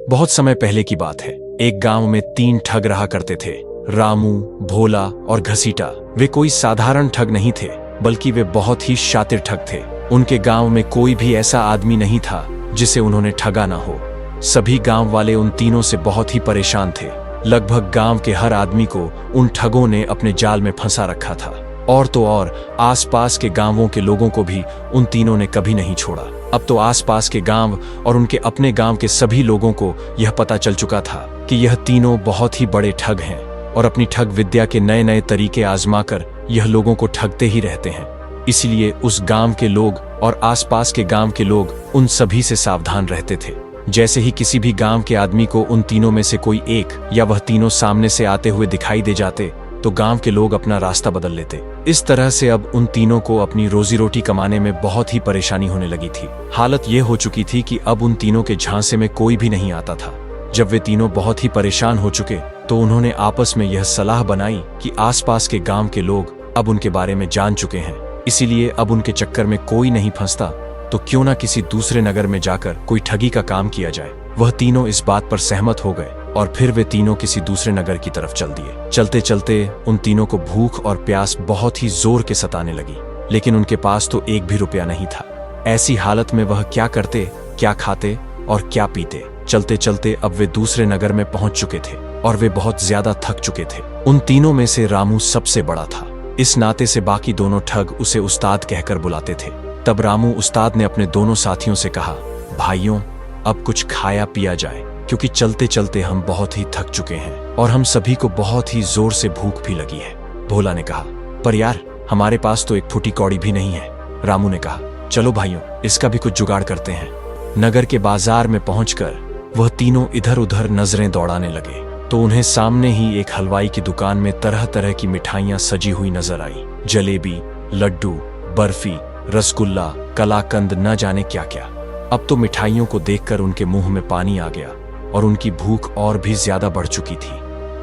बहुत समय पहले की बात है। एक गांव में 3 ठग रहा करते थे, रामू, भोला और घसीटा। वे कोई साधारण ठग नहीं थे, बल्कि वे बहुत ही शातिर ठग थे। उनके गांव में कोई भी ऐसा आदमी नहीं था जिसे उन्होंने ठगा ना हो। सभी गांव वाले उन तीनों से बहुत ही परेशान थे। लगभग गांव के हर आदमी को उन ठगों ने अपने जाल में फंसा रखा था। और तो और आसपास के गांवों के लोगों को भी उन तीनों ने कभी नहीं छोड़ा। अब तो आसपास के गांव और उनके अपने गांव के सभी लोगों को यह पता चल चुका था कि यह तीनों बहुत ही बड़े ठग हैं और अपनी ठग विद्या के नए नए तरीके आजमाकर यह लोगों को ठगते ही रहते हैं। इसलिए उस गांव के लोग और आसपास के गांव के लोग उन सभी से सावधान रहते थे। जैसे ही किसी भी गांव के आदमी को उन तीनों में से कोई एक या वह तीनों सामने से आते हुए दिखाई दे जाते तो गांव के लोग अपना रास्ता बदल लेते। इस तरह से अब उन तीनों को अपनी रोजी रोटी कमाने में बहुत ही परेशानी होने लगी थी। हालत यह हो चुकी थी कि अब उन तीनों के झांसे में कोई भी नहीं आता था। जब वे तीनों बहुत ही परेशान हो चुके तो उन्होंने आपस में यह सलाह बनाई कि आसपास के गांव के लोग अब उनके बारे में जान चुके हैं, इसीलिए अब उनके चक्कर में कोई नहीं फंसता, तो क्यों ना किसी दूसरे नगर में जाकर कोई ठगी का काम किया जाए। वह तीनों इस बात पर सहमत हो गए और फिर वे तीनों किसी दूसरे नगर की तरफ चल दिए। चलते चलते उन तीनों को भूख और प्यास बहुत ही जोर के सताने लगी, लेकिन उनके पास तो एक भी रुपया नहीं था। ऐसी हालत में वह क्या करते, क्या खाते और क्या पीते। चलते चलते अब वे दूसरे नगर में पहुंच चुके थे और वे बहुत ज्यादा थक चुके थे। उन तीनों में से रामू सबसे बड़ा था। इस नाते से बाकी दोनों ठग उसे उस्ताद कहकर बुलाते थे। तब रामू उस्ताद ने अपने दोनों साथियों से कहा, भाइयों, अब कुछ खाया पिया जाए, क्योंकि चलते चलते हम बहुत ही थक चुके हैं और हम सभी को बहुत ही जोर से भूख भी लगी है। भोला ने कहा, पर यार, हमारे पास तो एक फूटी कौड़ी भी नहीं है। रामू ने कहा, चलो भाइयों, इसका भी कुछ जुगाड़ करते हैं। नगर के बाजार में पहुंचकर वह तीनों इधर उधर नजरें दौड़ाने लगे तो उन्हें सामने ही एक हलवाई की दुकान में तरह तरह की मिठाइयां सजी हुई नजर आई। जलेबी, लड्डू, बर्फी, रसगुल्ला, कलाकंद, न जाने क्या क्या। अब तो मिठाइयों को देखकर उनके मुंह में पानी आ गया और उनकी भूख और भी ज्यादा बढ़ चुकी थी।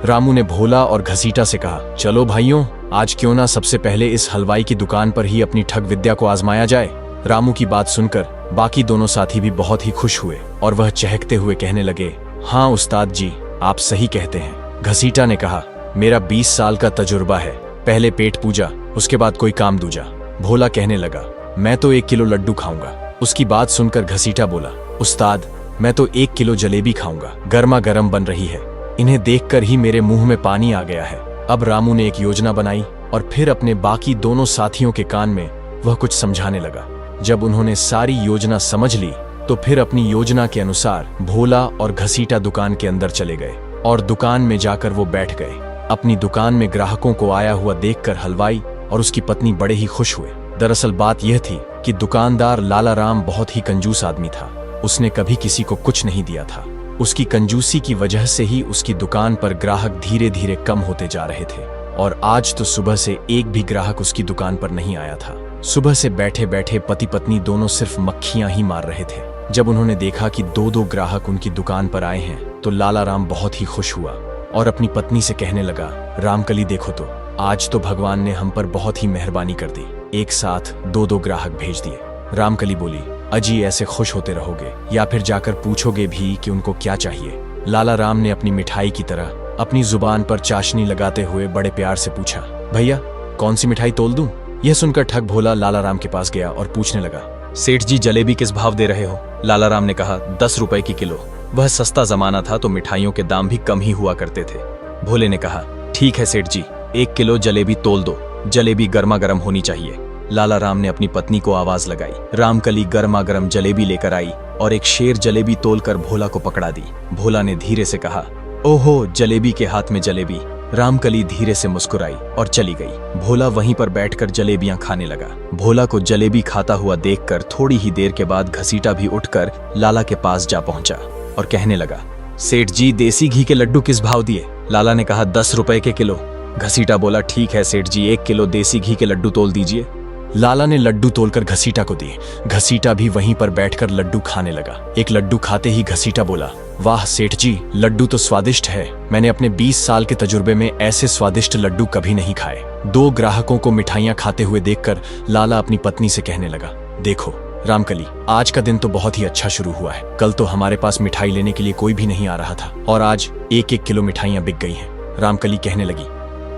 रामू ने भोला और घसीटा से कहा, चलो भाइयों, आज क्यों ना सबसे पहले इस हलवाई की दुकान पर ही अपनी ठग विद्या को आजमाया जाए। रामू की बात सुनकर बाकी दोनों साथी भी बहुत ही खुश हुए और वह चहकते हुए कहने लगे, हाँ उस्ताद जी, आप सही कहते हैं। घसीटा ने कहा, मेरा 20 साल का तजुर्बा है, पहले पेट पूजा, उसके बाद कोई काम दूजा। भोला कहने लगा, मैं तो 1 किलो लड्डू खाऊंगा। उसकी बात सुनकर घसीटा बोला, उस्ताद, मैं तो 1 किलो जलेबी खाऊंगा, गर्मा गर्म बन रही है, इन्हें देखकर ही मेरे मुंह में पानी आ गया है। अब रामू ने एक योजना बनाई और फिर अपने बाकी दोनों साथियों के कान में वह कुछ समझाने लगा। जब उन्होंने सारी योजना समझ ली तो फिर अपनी योजना के अनुसार भोला और घसीटा दुकान के अंदर चले गए और दुकान में जाकर वो बैठ गए। अपनी दुकान में ग्राहकों को आया हुआ देखकर हलवाई और उसकी पत्नी बड़े ही खुश हुए। दरअसल बात यह थी कि दुकानदार लाला राम बहुत ही कंजूस आदमी था। उसने कभी किसी को कुछ नहीं दिया था। उसकी कंजूसी की वजह से ही उसकी दुकान पर ग्राहक धीरे धीरे कम होते जा रहे थे और आज तो सुबह से एक भी ग्राहक उसकी दुकान पर नहीं आया था। सुबह से बैठे बैठे पति पत्नी दोनों सिर्फ मक्खियां ही मार रहे थे। जब उन्होंने देखा कि 2-2 ग्राहक उनकी दुकान पर आए हैं तो लाला राम बहुत ही खुश हुआ और अपनी पत्नी से कहने लगा, रामकली देखो तो, आज तो भगवान ने हम पर बहुत ही मेहरबानी कर दी, एक साथ 2-2 ग्राहक भेज दिए। रामकली बोली, अजी ऐसे खुश होते रहोगे या फिर जाकर पूछोगे भी कि उनको क्या चाहिए। लाला राम ने अपनी मिठाई की तरह अपनी जुबान पर चाशनी लगाते हुए बड़े प्यार से पूछा, भैया कौन सी मिठाई तोल दूं? यह सुनकर ठग भोला लाला राम के पास गया और पूछने लगा, सेठ जी जलेबी किस भाव दे रहे हो? लाला राम ने कहा, 10 रुपए की किलो। वह सस्ता जमाना था तो मिठाइयों के दाम भी कम ही हुआ करते थे। भोले ने कहा, ठीक है सेठ जी, 1 किलो जलेबी तोल दो, जलेबी गर्मा गर्म होनी चाहिए। लाला राम ने अपनी पत्नी को आवाज लगाई। रामकली गर्मा गर्म जलेबी लेकर आई और एक शेर जलेबी तोलकर भोला को पकड़ा दी। भोला ने धीरे से कहा, ओहो, जलेबी के हाथ में जलेबी। रामकली धीरे से मुस्कुराई और चली गई। भोला वहीं पर बैठकर जलेबियां खाने लगा। भोला को जलेबी खाता हुआ देखकर थोड़ी ही देर के बाद घसीटा भी उठकर लाला के पास जा पहुंचा और कहने लगा, सेठ जी देसी घी के लड्डू किस भाव दिए? लाला ने कहा, 10 रुपए के किलो। घसीटा बोला, ठीक है सेठ जी, 1 किलो देसी घी के लड्डू तोल दीजिए। लाला ने लड्डू तोलकर घसीटा को दिए। घसीटा भी वहीं पर बैठकर लड्डू खाने लगा। एक लड्डू खाते ही घसीटा बोला, वाह सेठ जी, लड्डू तो स्वादिष्ट है, मैंने अपने 20 साल के तजुर्बे में ऐसे स्वादिष्ट लड्डू कभी नहीं खाए। 2 ग्राहकों को मिठाइयां खाते हुए देखकर लाला अपनी पत्नी से कहने लगा, देखो रामकली, आज का दिन तो बहुत ही अच्छा शुरू हुआ है। कल तो हमारे पास मिठाई लेने के लिए कोई भी नहीं आ रहा था और आज 1-1 किलो मिठाइयाँ बिक गई हैं। रामकली कहने लगी,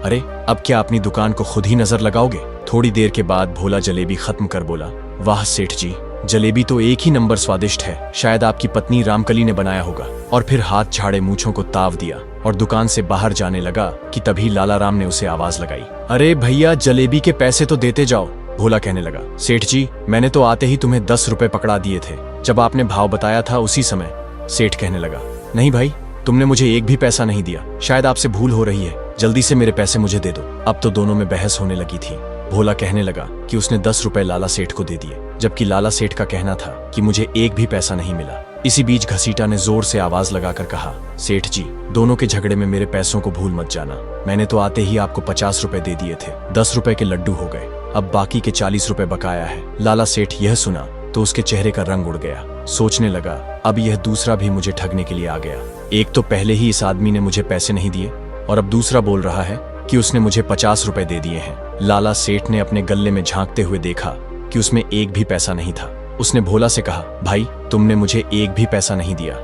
अरे अब क्या अपनी दुकान को खुद ही नजर लगाओगे? थोड़ी देर के बाद भोला जलेबी खत्म कर बोला, वाह सेठ जी, जलेबी तो एक ही नंबर स्वादिष्ट है। शायद आपकी पत्नी रामकली ने बनाया होगा। और फिर हाथ झाड़े मूंछों को ताव दिया और दुकान से बाहर जाने लगा कि तभी लाला राम ने उसे आवाज लगाई, अरे भैया जलेबी के पैसे तो देते जाओ। भोला कहने लगा, सेठ जी मैंने तो आते ही तुम्हें 10 रुपए पकड़ा दिए थे, जब आपने भाव बताया था उसी समय। सेठ कहने लगा, नहीं भाई, तुमने मुझे एक भी पैसा नहीं दिया, शायद आपसे भूल हो रही है, जल्दी से मेरे पैसे मुझे दे दो। अब तो दोनों में बहस होने लगी थी। भोला कहने लगा कि उसने 10 रुपए लाला सेठ को दे दिए, जबकि लाला सेठ का कहना था कि मुझे एक भी पैसा नहीं मिला। इसी बीच घसीटा ने जोर से आवाज लगाकर कहा, सेठ जी दोनों के झगड़े में मेरे पैसों को भूल मत जाना। मैंने तो आते ही आपको 50 रुपए दे दिए थे, 10 रुपए के लड्डू हो गए, अब बाकी के 40 रुपए बकाया है। लाला सेठ यह सुना तो उसके चेहरे का रंग उड़ गया। सोचने लगा, अब यह दूसरा भी मुझे ठगने के लिए आ गया। एक तो पहले ही इस आदमी ने मुझे पैसे नहीं दिए और अब दूसरा बोल रहा है कि उसने मुझे 50 रुपए दे दिए हैं। लाला सेठ ने अपने गल्ले में झांकते हुए देखा कि उसमें एक भी पैसा नहीं था। उसने भोला से कहा, भाई तुमने मुझे एक भी पैसा नहीं दिया,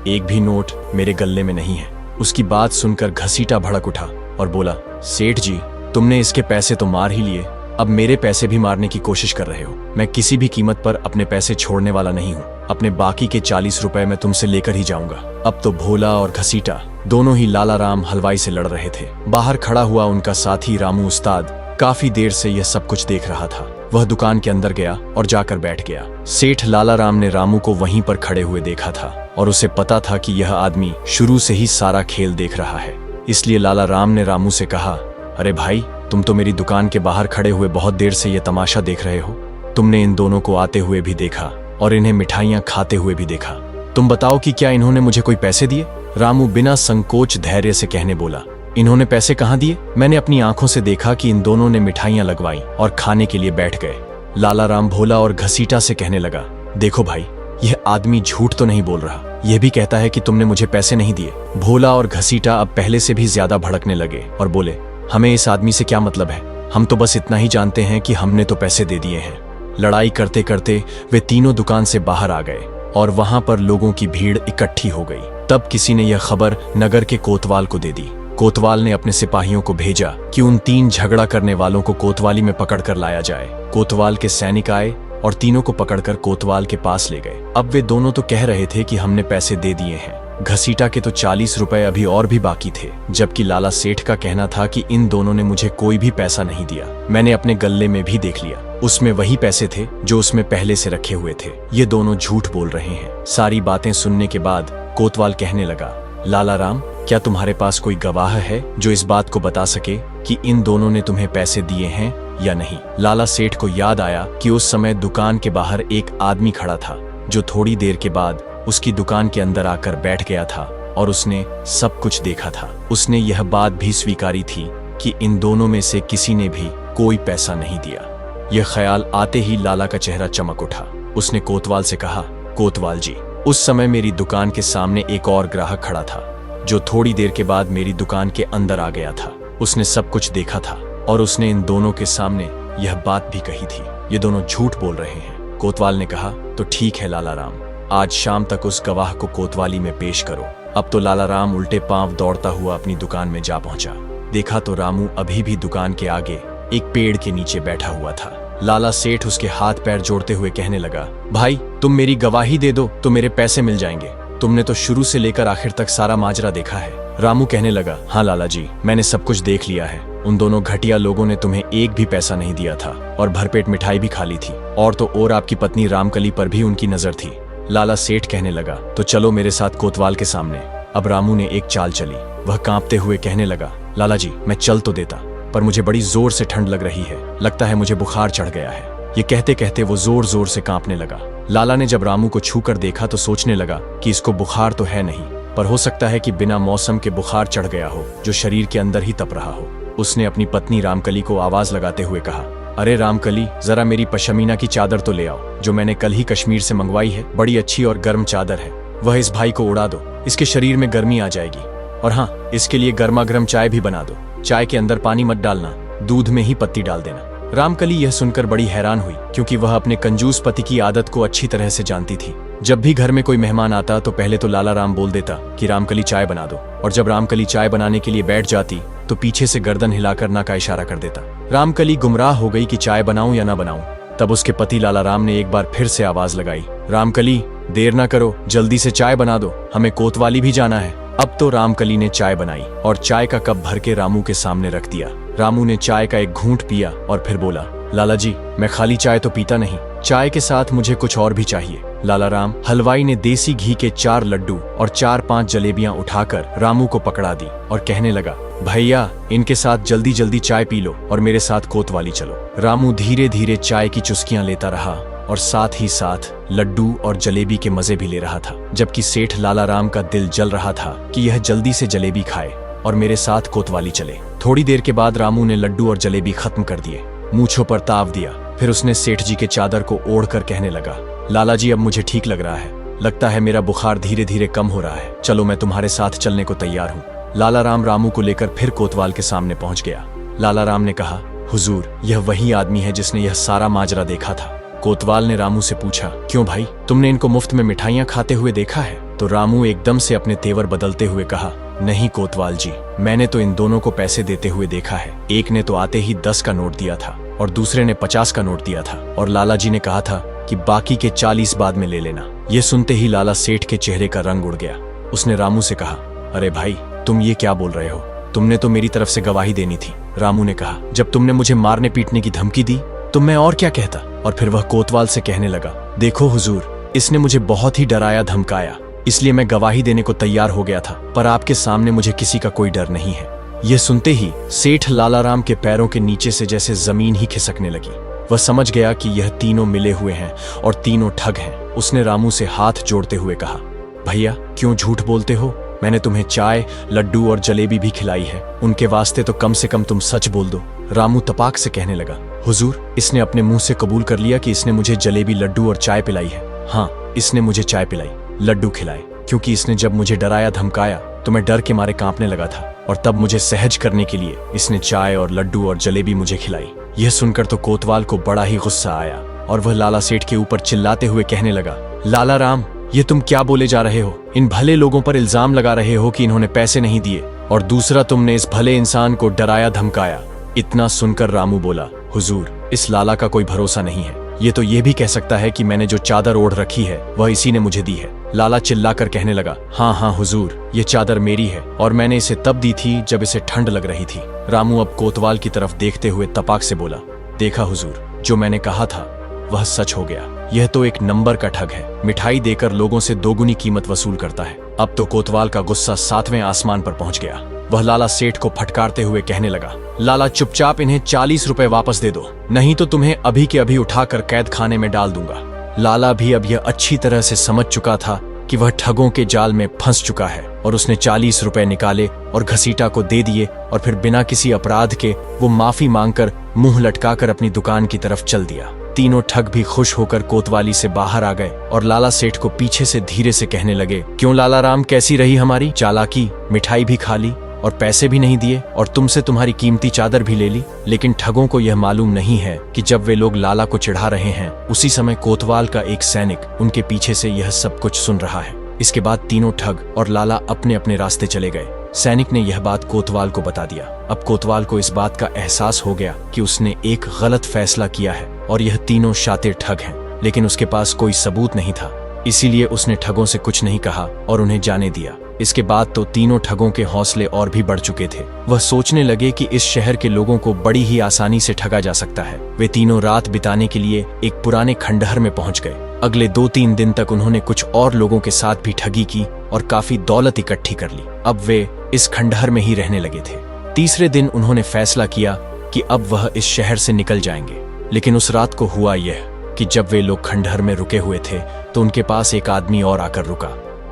एक भी नोट मेरे गल्ले में नहीं है। उसकी बात सुनकर घसीटा भड़क उठा और बोला, सेठ जी तुमने इसके पैसे तो मार ही लिए, अब मेरे पैसे भी मारने की कोशिश कर रहे हो। मैं किसी भी कीमत पर अपने पैसे छोड़ने वाला नहीं हूँ। अपने बाकी के 40 रुपए मैं तुमसे लेकर ही जाऊंगा। अब तो भोला और घसीटा दोनों ही लाला राम हलवाई से लड़ रहे थे। बाहर खड़ा हुआ उनका साथी रामू उस्ताद काफी देर से यह सब कुछ देख रहा था। वह दुकान के अंदर गया और जाकर बैठ गया। सेठ लाला राम ने रामू को वहीं पर खड़े हुए देखा था और उसे पता था कि यह आदमी शुरू से ही सारा खेल देख रहा है। इसलिए लाला राम ने रामू से कहा, अरे भाई तुम तो मेरी दुकान के बाहर खड़े हुए बहुत देर से यह तमाशा देख रहे हो। तुमने इन दोनों को आते हुए भी देखा और इन्हें मिठाइयाँ खाते हुए भी देखा। तुम बताओ कि क्या इन्होंने मुझे कोई पैसे दिए? रामू बिना संकोच धैर्य से कहने बोला, इन्होंने पैसे कहाँ दिए? मैंने अपनी आंखों से देखा कि इन दोनों ने मिठाइयाँ लगवाई और खाने के लिए बैठ गए। लाला राम भोला और घसीटा से कहने लगा, देखो भाई यह आदमी झूठ तो नहीं बोल रहा, यह भी कहता है कि तुमने मुझे पैसे नहीं दिए। भोला और घसीटा अब पहले से भी ज्यादा भड़कने लगे और बोले, हमें इस आदमी से क्या मतलब है, हम तो बस इतना ही जानते हैं कि हमने तो पैसे दे दिए हैं। लड़ाई करते करते वे तीनों दुकान से बाहर आ गए और वहां पर लोगों की भीड़ इकट्ठी हो गई। तब किसी ने यह खबर नगर के कोतवाल को दे दी। कोतवाल ने अपने सिपाहियों को भेजा कि उन 3 झगड़ा करने वालों को कोतवाली में पकड़कर लाया जाए। कोतवाल के सैनिक आए और तीनों को पकड़कर कोतवाल के पास ले गए। अब वे दोनों तो कह रहे थे कि हमने पैसे दे दिए हैं। घसीटा के तो 40 रुपए अभी और भी बाकी थे, जबकि लाला सेठ का कहना था कि इन दोनों ने मुझे कोई भी पैसा नहीं दिया। मैंने अपने गल्ले में भी देख लिया, उसमें वही पैसे थे जो उसमें पहले से रखे हुए थे। ये दोनों झूठ बोल रहे हैं। सारी बातें सुनने के बाद कोतवाल कहने लगा, लाला राम क्या तुम्हारे पास कोई गवाह है जो इस बात को बता सके कि इन दोनों ने तुम्हें पैसे दिए हैं या नहीं? लाला सेठ को याद आया कि उस समय दुकान के बाहर एक आदमी खड़ा था जो थोड़ी देर के बाद उसकी दुकान के अंदर आकर बैठ गया था और उसने सब कुछ देखा था। उसने यह बात भी स्वीकारी थी कि इन दोनों में से किसी ने भी कोई पैसा नहीं दिया। यह ख्याल आते ही लाला का चेहरा चमक उठा। उसने कोतवाल से कहा, कोतवाल जी उस समय मेरी दुकान के सामने एक और ग्राहक खड़ा था जो थोड़ी देर के बाद मेरी दुकान के अंदर आ गया था। उसने सब कुछ देखा था और उसने इन दोनों के सामने यह बात भी कही थी। ये दोनों झूठ बोल रहे हैं। कोतवाल ने कहा, तो ठीक है लाला राम, आज शाम तक उस गवाह को कोतवाली में पेश करो। अब तो लाला राम उल्टे पांव दौड़ता हुआ अपनी दुकान में जा पहुंचा। देखा तो रामू अभी भी दुकान के आगे एक पेड़ के नीचे बैठा हुआ था। लाला सेठ उसके हाथ पैर जोड़ते हुए कहने लगा, भाई तुम मेरी गवाही दे दो तो मेरे पैसे मिल जाएंगे। तुमने तो शुरू से लेकर आखिर तक सारा माजरा देखा है। रामू कहने लगा, हाँ लाला जी मैंने सब कुछ देख लिया है। उन दोनों घटिया लोगों ने तुम्हें एक भी पैसा नहीं दिया था और भरपेट मिठाई भी खा ली थी, और तो और आपकी पत्नी रामकली पर भी उनकी नजर थी। लाला सेठ कहने लगा, तो चलो मेरे साथ कोतवाल के सामने। अब रामू ने एक चाल चली। वह कांपते हुए कहने लगा, लाला जी मैं चल तो देता, पर मुझे बड़ी जोर से ठंड लग रही है, लगता है मुझे बुखार चढ़ गया है। ये कहते कहते वो जोर जोर से कांपने लगा। लाला ने जब रामू को छू कर देखा तो सोचने लगा कि इसको बुखार तो है नहीं, पर हो सकता है कि बिना मौसम के बुखार चढ़ गया हो जो शरीर के अंदर ही तप रहा हो। उसने अपनी पत्नी रामकली को आवाज लगाते हुए कहा, अरे रामकली जरा मेरी पशमीना की चादर तो ले आओ जो मैंने कल ही कश्मीर से मंगवाई है। बड़ी अच्छी और गर्म चादर है, वह इस भाई को उड़ा दो, इसके शरीर में गर्मी आ जाएगी। और हाँ, इसके लिए गर्मा गर्म चाय भी बना दो। चाय के अंदर पानी मत डालना, दूध में ही पत्ती डाल देना। रामकली यह सुनकर बड़ी हैरान हुई, क्योंकि वह अपने कंजूस पति की आदत को अच्छी तरह से जानती थी। जब भी घर में कोई मेहमान आता तो पहले तो लाला राम बोल देता कि रामकली चाय बना दो, और जब रामकली चाय बनाने के लिए बैठ जाती तो पीछे से गर्दन हिलाकर ना का इशारा कर देता। रामकली गुमराह हो गई कि चाय बनाऊं या ना बनाऊं। तब उसके पति लाला राम ने एक बार फिर से आवाज लगाई, रामकली देर ना करो, जल्दी से चाय बना दो, हमें कोतवाली भी जाना है। अब तो रामकली ने चाय बनाई और चाय का कप भर के रामू के सामने रख दिया। रामू ने चाय का एक घूंट पिया और फिर बोला, लाला जी मैं खाली चाय तो पीता नहीं, चाय के साथ मुझे कुछ और भी चाहिए। लाला राम हलवाई ने देसी घी के 4 लड्डू और 4-5 जलेबियां उठाकर रामू को पकड़ा दी और कहने लगा, भैया इनके साथ जल्दी जल्दी चाय पी लो और मेरे साथ कोतवाली चलो। रामू धीरे धीरे चाय की चुस्कियां लेता रहा और साथ ही साथ लड्डू और जलेबी के मजे भी ले रहा था, जबकि सेठ लाला राम का दिल जल रहा था कि यह जल्दी से जलेबी खाए और मेरे साथ कोतवाली चले। थोड़ी देर के बाद रामू ने लड्डू और जलेबी खत्म कर दिए, मूंछों पर ताव दिया, फिर उसने सेठ जी के चादर को ओढ़कर कहने लगा, लाला जी अब मुझे ठीक लग रहा है, लगता है मेरा बुखार धीरे धीरे कम हो रहा है, चलो मैं तुम्हारे साथ चलने को तैयार हूँ। लाला राम रामू को लेकर फिर कोतवाल के सामने पहुंच गया। लाला राम ने कहा, हुजूर यह वही आदमी है जिसने यह सारा माजरा देखा था। कोतवाल ने रामू से पूछा, क्यों भाई तुमने इनको मुफ्त में मिठाइयां खाते हुए देखा है? तो रामू एकदम से अपने तेवर बदलते हुए कहा, नहीं कोतवाल जी, मैंने तो इन दोनों को पैसे देते हुए देखा है। एक ने तो आते ही 10 का नोट दिया था और दूसरे ने 50 का नोट दिया था, और लाला जी ने कहा था कि बाकी के 40 बाद में ले लेना। ये सुनते ही लाला सेठ के चेहरे का रंग उड़ गया। उसने रामू से कहा, अरे भाई तुम ये क्या बोल रहे हो, तुमने तो मेरी तरफ से गवाही देनी थी। रामू ने कहा, जब तुमने मुझे मारने पीटने की धमकी दी तो मैं और क्या कहता। और फिर वह कोतवाल से कहने लगा, देखो हुजूर इसने मुझे बहुत ही डराया धमकाया, इसलिए मैं गवाही देने को तैयार हो गया था, पर आपके सामने मुझे किसी का कोई डर नहीं है। यह सुनते ही सेठ लाला राम के पैरों के नीचे से जैसे जमीन ही खिसकने लगी। वह समझ गया कि यह तीनों मिले हुए हैं और तीनों ठग हैं। उसने रामू से हाथ जोड़ते हुए कहा, भैया क्यों झूठ बोलते हो, मैंने तुम्हें चाय लड्डू और जलेबी भी खिलाई है, उनके वास्ते तो कम से कम तुम सच बोल दो। रामू तपाक से कहने लगा, हुजूर इसने अपने मुंह से कबूल कर लिया कि इसने मुझे जलेबी लड्डू और चाय पिलाई है। हाँ इसने मुझे चाय पिलाई, लड्डू खिलाए, क्योंकि इसने जब मुझे डराया धमकाया तो मैं डर के मारे कांपने लगा था, और तब मुझे सहज करने के लिए इसने चाय और लड्डू और जलेबी मुझे खिलाई। यह सुनकर तो कोतवाल को बड़ा ही गुस्सा आया और वह लाला सेठ के ऊपर चिल्लाते हुए कहने लगा, लाला राम ये तुम क्या बोले जा रहे हो, इन भले लोगों पर इल्जाम लगा रहे हो कि इन्होंने पैसे नहीं दिए, और दूसरा तुमने इस भले इंसान को डराया धमकाया। इतना सुनकर रामू बोला, हुजूर इस लाला का कोई भरोसा नहीं है, ये तो ये भी कह सकता है कि मैंने जो चादर ओढ़ रखी है वह इसी ने मुझे दी है। लाला चिल्लाकर कहने लगा, हाँ हाँ हुजूर ये चादर मेरी है और मैंने इसे तब दी थी जब इसे ठंड लग रही थी। रामू अब कोतवाल की तरफ देखते हुए तपाक से बोला, देखा हुजूर जो मैंने कहा था वह सच हो गया, यह तो एक नंबर का ठग है, मिठाई देकर लोगों से दोगुनी कीमत वसूल करता है। अब तो कोतवाल का गुस्सा 7वें आसमान पर पहुंच गया। वह लाला सेठ को फटकारते हुए कहने लगा, लाला चुपचाप इन्हें 40 रुपए वापस दे दो, नहीं तो तुम्हें अभी के अभी उठाकर कैद खाने में डाल दूंगा। लाला भी अब यह अच्छी तरह से समझ चुका था कि वह ठगों के जाल में फंस चुका है, और उसने 40 रुपए निकाले और घसीटा को दे दिए, और फिर बिना किसी अपराध के वो माफी मांगकर मुंह लटकाकर अपनी दुकान की तरफ चल दिया। तीनों ठग भी खुश होकर कोतवाली से बाहर आ गए और लाला सेठ को पीछे से धीरे से कहने लगे, क्यों लाला राम कैसी रही हमारी चालाकी, मिठाई भी खा ली और पैसे भी नहीं दिए, और तुमसे तुम्हारी कीमती चादर भी ले ली। लेकिन ठगों को यह मालूम नहीं है कि जब वे लोग लाला को चिढ़ा रहे हैं उसी समय कोतवाल का एक सैनिक उनके पीछे से यह सब कुछ सुन रहा है। इसके बाद तीनों ठग और लाला अपने अपने रास्ते चले गए। सैनिक ने यह बात कोतवाल को बता दिया। अब कोतवाल को इस बात का एहसास हो गया कि उसने एक गलत फैसला किया है और यह तीनों शातिर ठग हैं, लेकिन उसके पास कोई सबूत नहीं था, इसीलिए उसने ठगों से कुछ नहीं कहा और उन्हें जाने दिया। इसके बाद तो तीनों ठगों के हौसले और भी बढ़ चुके थे। वह सोचने लगे कि इस शहर के लोगों को बड़ी ही आसानी से ठगा जा सकता है। वे तीनों रात बिताने के लिए एक पुराने खंडहर में पहुंच गए। अगले 2-3 दिन तक उन्होंने कुछ और लोगों के साथ भी ठगी की और काफी दौलत इकट्ठी कर ली। अब वे इस खंडहर में ही रहने लगे थे। तीसरे दिन उन्होंने फैसला किया कि अब वह इस शहर से निकल जाएंगे। लेकिन उस रात को हुआ यह कि जब वे लोग खंडहर में रुके हुए थे तो उनके पास एक आदमी और आकर रुका,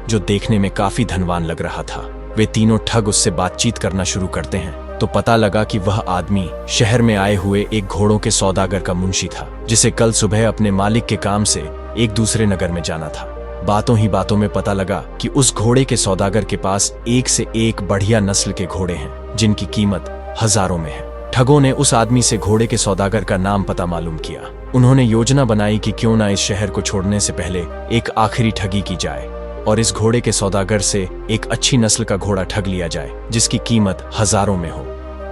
जो देखने में काफी धनवान लग रहा था। वे तीनों ठग उससे बातचीत करना शुरू करते हैं तो पता लगा कि वह आदमी शहर में आए हुए एक घोड़ों के सौदागर का मुंशी था, जिसे कल सुबह अपने मालिक के काम से एक दूसरे नगर में जाना था। बातों ही बातों में पता लगा कि उस घोड़े के सौदागर के पास एक से एक बढ़िया नस्ल के घोड़े हैं, जिनकी कीमत हजारों में है। ठगों ने उस आदमी से घोड़े के सौदागर का नाम पता मालूम किया। उन्होंने योजना बनाई कि क्यों ना इस शहर को छोड़ने से पहले एक आखिरी ठगी की जाए और इस घोड़े के सौदागर से एक अच्छी नस्ल का घोड़ा ठग लिया जाए जिसकी कीमत हजारों में हो।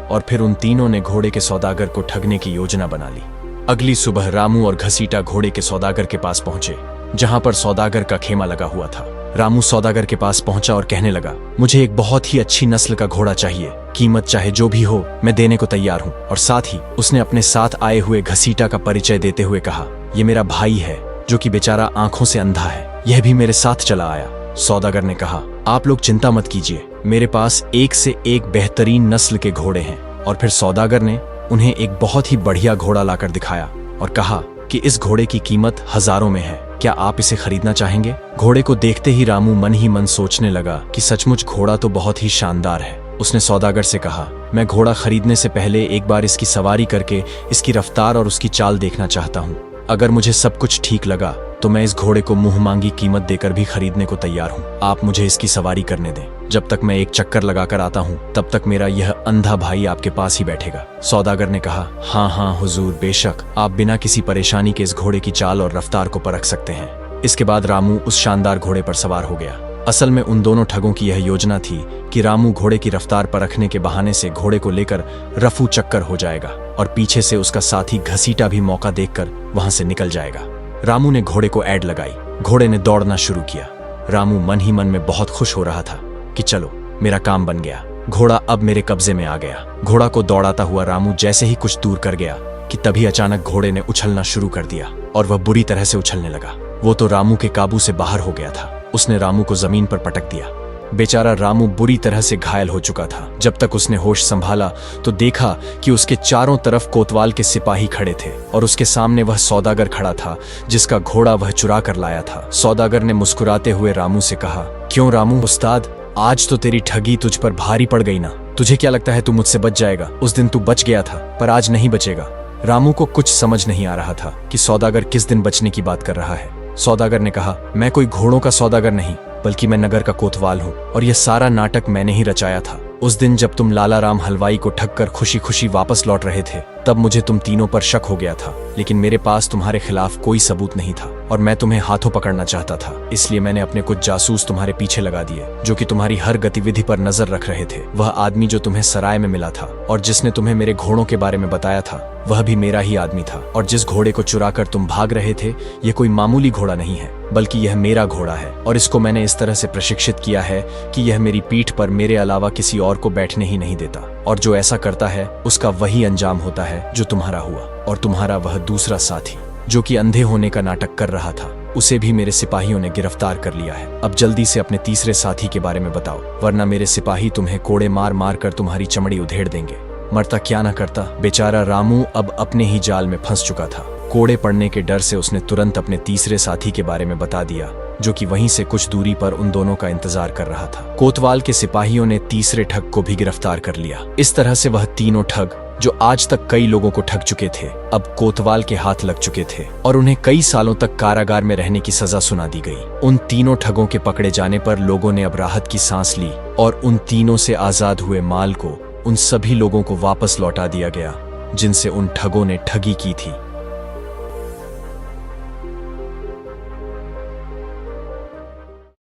और फिर उन तीनों ने घोड़े के सौदागर को ठगने की योजना बना ली। अगली सुबह रामू और घसीटा घोड़े के सौदागर के पास पहुंचे, जहां पर सौदागर का खेमा लगा हुआ था। रामू सौदागर के पास पहुंचा और कहने लगा, मुझे एक बहुत ही अच्छी नस्ल का घोड़ा चाहिए, कीमत चाहे जो भी हो मैं देने को तैयार हूं। और साथ ही उसने अपने साथ आए हुए घसीटा का परिचय देते हुए कहा, ये मेरा भाई है जो कि बेचारा आंखों से अंधा है, यह भी मेरे साथ चला आया। सौदागर ने कहा, आप लोग चिंता मत कीजिए, मेरे पास एक से एक बेहतरीन नस्ल के घोड़े हैं। और फिर सौदागर ने उन्हें एक बहुत ही बढ़िया घोड़ा लाकर दिखाया और कहा कि इस घोड़े की कीमत हजारों में है, क्या आप इसे खरीदना चाहेंगे? घोड़े को देखते ही रामू मन ही मन सोचने लगा कि सचमुच घोड़ा तो बहुत ही शानदार है। उसने सौदागर से कहा, मैं घोड़ा खरीदने से पहले एक बार इसकी सवारी करके इसकी रफ्तार और उसकी चाल देखना चाहता हूँ। अगर मुझे सब कुछ ठीक लगा तो मैं इस घोड़े को मुंह मांगी कीमत देकर भी खरीदने को तैयार हूँ। आप मुझे इसकी सवारी करने दें। जब तक मैं एक चक्कर लगाकर आता हूँ तब तक मेरा यह अंधा भाई आपके पास ही बैठेगा। सौदागर ने कहा, हाँ हाँ हुजूर, बेशक आप बिना किसी परेशानी के इस घोड़े की चाल और रफ्तार को परख सकते हैं। इसके बाद रामू उस शानदार घोड़े पर सवार हो गया। असल में उन दोनों ठगों की यह योजना थी कि रामू घोड़े की रफ्तार परखने के बहाने से घोड़े को लेकर रफू चक्कर हो जाएगा और पीछे से उसका साथी घसीटा भी मौका देखकर वहां से निकल जाएगा। रामू ने घोड़े को ऐड लगाई, घोड़े ने दौड़ना शुरू किया। रामू मन ही मन में बहुत खुश हो रहा था कि चलो मेरा काम बन गया, घोड़ा अब मेरे कब्जे में आ गया। घोड़ा को दौड़ाता हुआ रामू जैसे ही कुछ दूर कर गया कि तभी अचानक घोड़े ने उछलना शुरू कर दिया और वह बुरी तरह से उछलने लगा। वो तो रामू के काबू से बाहर हो गया था। उसने रामू को जमीन पर पटक दिया। बेचारा रामू बुरी तरह से घायल हो चुका था। जब तक उसने होश संभाला तो देखा कि उसके चारों तरफ कोतवाल के सिपाही खड़े थे और उसके सामने वह सौदागर खड़ा था जिसका घोड़ा वह चुरा कर लाया था। सौदागर ने मुस्कुराते हुए रामू से कहा, क्यों रामू उस्ताद, आज तो तेरी ठगी तुझ पर भारी पड़ गई ना? तुझे क्या लगता है तू मुझसे बच जाएगा? उस दिन तू बच गया था पर आज नहीं बचेगा। रामू को कुछ समझ नहीं आ रहा था कि सौदागर किस दिन बचने की बात कर रहा है। सौदागर ने कहा, मैं कोई घोड़ों का सौदागर नहीं बल्कि मैं नगर का कोतवाल हूँ और यह सारा नाटक मैंने ही रचाया था। उस दिन जब तुम लाला राम हलवाई को ठग कर खुशी खुशी वापस लौट रहे थे तब मुझे तुम तीनों पर शक हो गया था, लेकिन मेरे पास तुम्हारे खिलाफ कोई सबूत नहीं था और मैं तुम्हें हाथों पकड़ना चाहता था। इसलिए मैंने अपने कुछ जासूस तुम्हारे पीछे लगा दिए जो कि तुम्हारी हर गतिविधि पर नजर रख रहे थे। वह आदमी जो तुम्हें सराय में मिला था और जिसने तुम्हें मेरे घोड़ों के बारे में बताया था वह भी मेरा ही आदमी था। और जिस घोड़े को चुराकर तुम भाग रहे थे ये कोई मामूली घोड़ा नहीं है बल्कि यह मेरा घोड़ा है और इसको मैंने इस तरह से प्रशिक्षित किया है कि यह मेरी पीठ पर मेरे अलावा किसी और को बैठने ही नहीं देता और जो ऐसा करता है उसका वही अंजाम होता है जो तुम्हारा हुआ। और तुम्हारा वह दूसरा साथी जो कि अंधे होने का नाटक कर रहा था उसे भी मेरे सिपाहियों ने गिरफ्तार कर लिया है। अब जल्दी से अपने तीसरे साथी के बारे में बताओ, वरना मेरे सिपाही तुम्हें कोड़े मार मार कर तुम्हारी चमड़ी उधेड़ देंगे। मरता क्या ना करता। बेचारा रामू अब अपने ही जाल में फंस चुका था। कोड़े पड़ने के डर से उसने तुरंत अपने तीसरे साथी के बारे में बता दिया जो कि वहीं से कुछ दूरी पर उन दोनों का इंतजार कर रहा था। कोतवाल के सिपाहियों ने तीसरे ठग को भी गिरफ्तार कर लिया। इस तरह से वह तीनों ठग जो आज तक कई लोगों को ठग चुके थे अब कोतवाल के हाथ लग चुके थे और उन्हें कई सालों तक कारागार में रहने की सजा सुना दी गई। उन तीनों ठगों के पकड़े जाने पर लोगों ने अब राहत की सांस ली और उन तीनों से आजाद हुए माल को उन सभी लोगों को वापस लौटा दिया गया जिनसे उन ठगों ने ठगी की थी।